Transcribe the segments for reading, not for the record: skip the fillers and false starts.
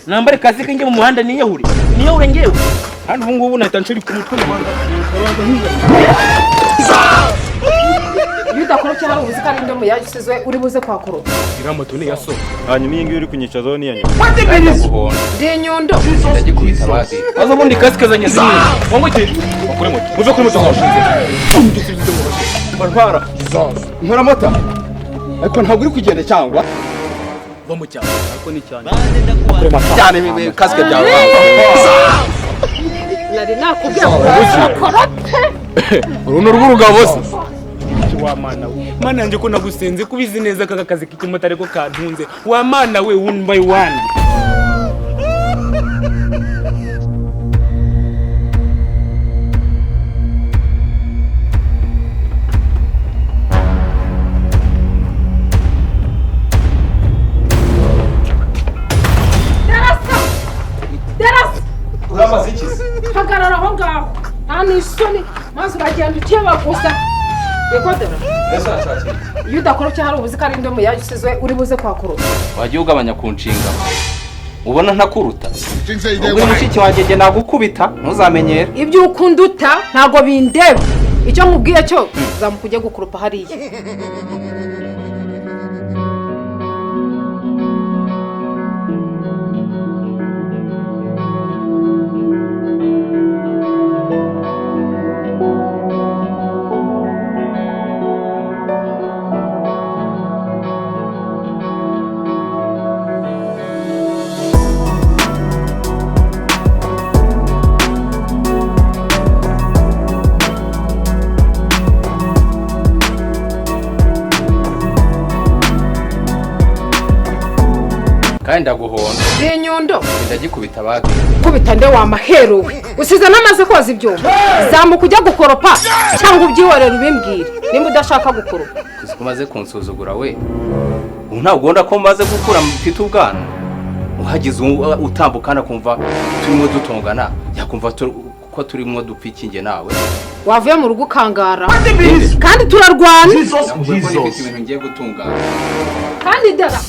Nambare kazi ke nge mu muhanda niyahure ngewe hano ubu ngubu nahita nshiri ku mutwe Rwanda Yuda korocha hari ubuzika ari ndomo yasizwe uri buze kwa koro iramoto ni yaso hanyuma iyi ngiyi uri kunyicazaho ni yanyu de nyundo ndagikubita bazi azo bundi kazi kazanye zimwe wango cye bakure moto muve kuri moto washinze barwara nkora mota ariko ntabwo uri kugenda cyangwa bamu cyane ariko ni cyane cyane bibe kasike byawe nari nakubwiye korote uruno rw'urugabo se wa mana we mana nje ko nagusenze kubizi neza aka kazi k'ikimotari ko kantunze wa mana we one by one uramaze ikizi hagarara aho ngaho hano isoni maze uragenda ukeba gusa yekodera Yuda korocha hari ubuzika ari ndomo yasizwe uri buze kwa koro wagiye ugabanya ku nshinga ubona ntakuruta ubwo mushiki wanjye nagukubita ntuzamenyere ibyo ukunduta ntago bindeba icyo nkubwiye cyo zamukujye gukurupa hariya kandi ndaguhonda de nyundo ndagikubita bazi kubita nde wa mahero usize namaze koza ibyo zamukujya gukoropa cyangwa ubyiworera ubimbwire nimba udashaka gukoropa kumaze kunsuzugura we ubu ntabwo ugomba ko maze gukura mfite ubwana uhagize utambukana kumva turimo dutongana yakumva ko turimo dupfikinge nawe wavuye mu rugo ukangara kandi turarwana Jesus ibintu ngiye gutungana kandi dara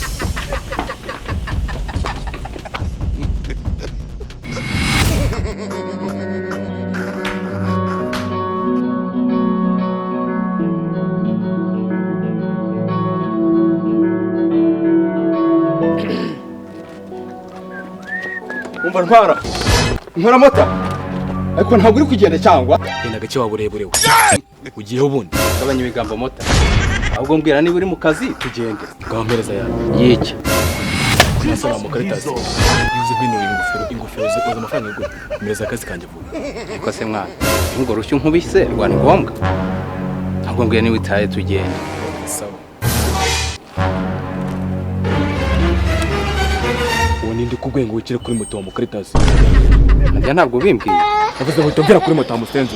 umva ntwara nkora mota ariko ntabwo uri kugenda cyangwa genda gace waburebure we ugiyeho ubundi gabanya ibigambo mota ahubwo mbwira niba uri mu kazi tugende gahompereza yawe yiki nasaba mu karitasi yuze bino ingofero ze oza amafaranga igura mpereza akazi kanjye vuba ariko se mwana ngo rushye nkubise rwani ngombwa ahubwo mbwira niba utaye tugende sawa nindi kugwenga wikire kuri moto mu karitasi njya ntabwo bimbwiye navuze ngo tongera kuri moto amusenze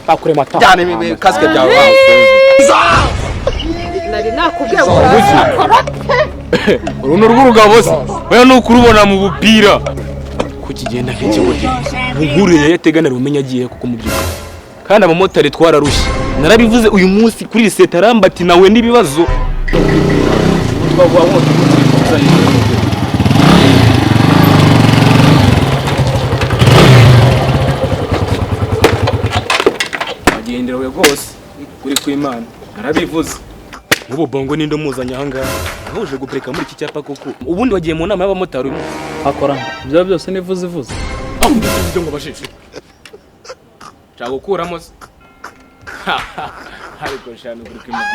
bakure mata cyane bibe kasike byawe nari nakubwiye korote uruno rw'urugabo se oya nukurubona mu bupira kukigenda nk'ikigo nkuriye yateganira umenya agiye kuko mubyuka kandi abamotari twararushye narabivuze uyu munsi kuri riseta arambati nawe n'ibibazo twagwa moto agenderewe rwose kuri kw'Imana narabivuze ubu bongo nindo muzanya hanga ahuje gubreka muri iki cyapa koko ubundi wagiye mu nama y'abamotari akora byo byose nivuze ibyo ngo bashishe cyagukuramo se ariko shano kuri kw'Imana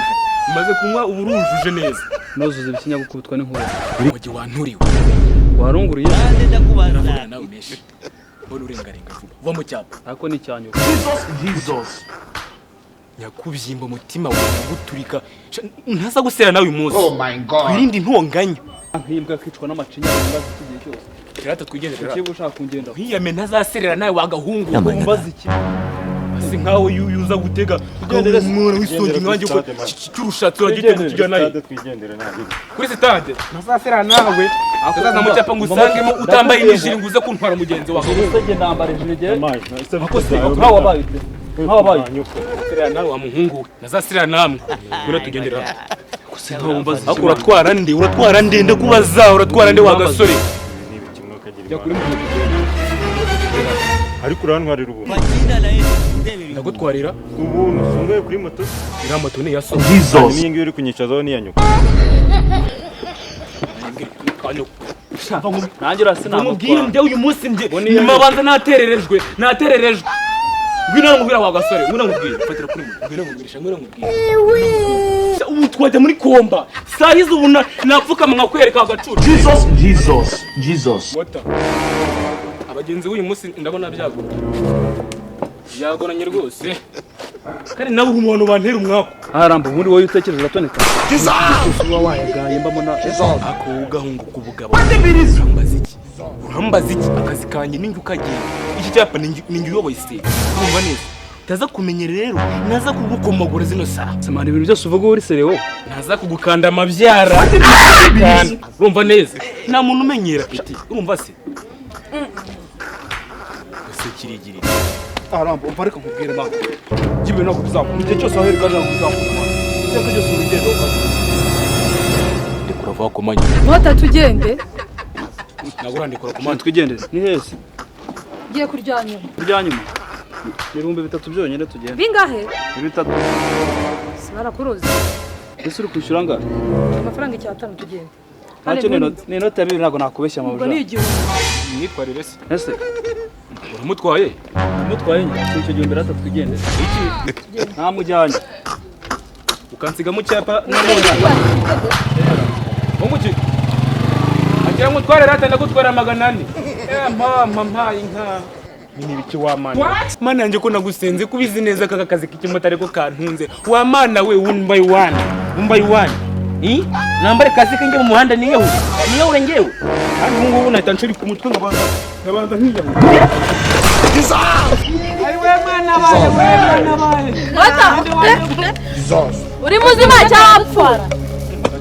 maze kunywa uburujuje neza nozuze ibikinya gukubitwa n'inkuru wagiye wanturiwe warunguriye ndavuga nawe meshe bone urengarenga vuba mu cyapa ariko ni cyanyu nyakubyimba umutima wawe guturika ntaza gusera nawe uyu munsi twirinde intonganya nkimbwa kwicwa n'amacinya mbaza igihe cyose kirata twigendera kiye gushaka kungenda nkiyame ntazaserera nawe wagahungu mbaza iki asi nkawe yuza gutega umuntu wisongi nkanjye ko cyurushatse uragitega kujyanayo kuri stade ntazaserera nawe akazaza mu cyapa ngo usangemo utambaye injiri nguze kuntwara mugenzi wawe usenge ndambara injiri je akose nkawe wabaye serera nawe wa muhungu we nazasirira namwe ngura tugendera uratwara nde ndakubaza uratwara nde wa gasore akagira jya kuri imana moto ariko urantwarira ubu ndagutwarira ubuntu usungaye kuri moto iriya moto ni iya so n'iyi ngiyi uri kunyicazaho ni iya nyoko nanjye urasina umubwire njye uyu munsi njye nyuma banza natererejwe ngwino namubwira wa gasore ngwino namubwire fatira kuri moto ngwino namubwirisha ubu twajya muri komba saa hizi ubu napfukama nkakwereka agacucu Jesus wata abagenzi b'uyu munsi ndabona byagoranye rwose kandi nawe uri umuntu bantera umwako aramba ubundi wowe utekereza toneka uba wayagaye mbamona ako ugahunga kubugabo urambaza iki akazi kanjye ninjye ukagiye iki cyapa ninjye uyoboye isi urumva neza taza kumenyera rero naza kugukomagura zino saa samana ibintu byose uvuga uri serewo naza kugukanda amabyara urumva neza nta muntu umenyera peti urumva se ese kirigiri aramba umva reka nkubwire mama jibe no kuzakura igihe cyose aho herega no kuzakura cyaka cyose urugendo ukaza ndikura vuba ku manya Mota tugende nagura ndikura ku manya twigendere ni hese giye kuryanyuma kuryanyuma ibihumbi 3 byonyine tugenda bingahe 3 sibara kuruzi ese uri kwishyura ngahe amafaranga 5 tugende ntacyo ni note ya 2 ntago nakubeshya ubwo ni amabuja nitwarire se ese uramutwaye nyine icyo gihe mbere twigendere iki nta mujyanye ukansiga mu cyapa Munguki agira ngo tware rata ndagutwara 400 mpaye inka mini biki wa mana yanjye ko nagusenze kubizi neza kaka kazi k'ikimotari ko kantunze wa mana we one by one nambare kazi kanjye mu muhanda niyeho ngewe kandi ubu ngubu nahita nshuri ku mutwe ngabanza nkiyaho ari we mana baye uri muzima cyapfa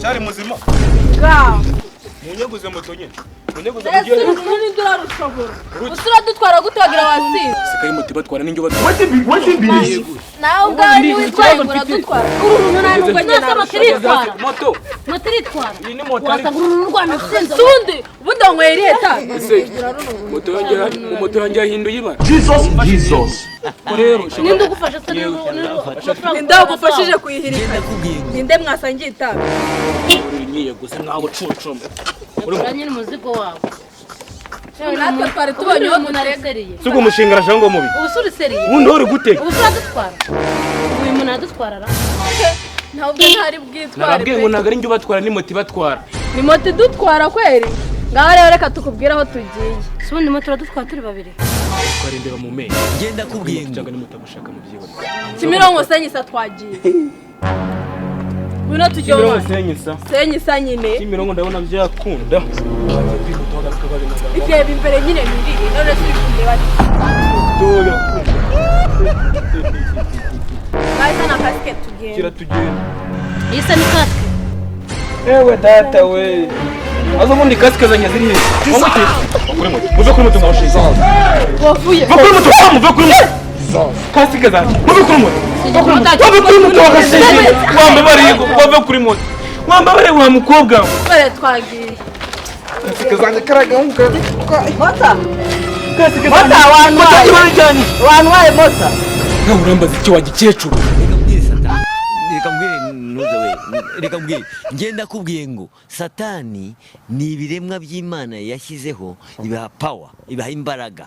cyari muzima ga munyeguze moto nyine munyeguze ese mugiye uri ndura rushobora usura dutwara gutagira wasinze sikaye moto batwara ninjye batwara nawe ubwawe witwaye ngura dutwara uruntu nta nubwo nyasa matiritwara moto matiritwara iyi ni moto wasanga uruntu rwana sinze sundi ubundi wanyweye leta moto yanjye yahinduye ibara Jesus. rero ninde ugufasha se ninde ugufashije kuyihirika ninde mwasangiye itabi niyeguze nkaho cucuma uranye umuzigo wawe natwe twari tubonye uwo muntu aregereye suko umushinga arashanga mubi ubusuri seriye ubundi uri gutega ubusura dutwara uyu muntu adutwara ra ntabwo ntari bwitware nababwiye ngo ntabwo ari njye ubatwara ni moto ibatwara ni moto idutwara kweri ngaho rero reka tukubwire aho tugiye si ubundi moto turadutwara turi babiri twarindeba mu menyo Ngenda kubwiye ngo cyangwa ni moto mushaka mu byibone Kimironko senyisa twagiye Wino tujye Kimironko mwana senyisa senyisa nyine Kimironko ndabona byakunda ikeba imbere nyine mirire none turi kundeba Baita na basket tugenda kira tugenda isa ni katwe ewe data we azo mundi kasike zanya ziri he muve kuri moto mwashize wavuye muve kuri moto muve kuri moto kasike zanya muve kuri moto muve kuri moto wakashize wambe kuri moto wambe wa mukobwa bare twagiye kasike zanya karaga unka mota kasike mota wanwaye mota nka urambaza icyo wagikecuru reka mbwire ngenda kubwiye ngo satani ni ibiremwa by'Imana yashyizeho ibaha power ibaha imbaraga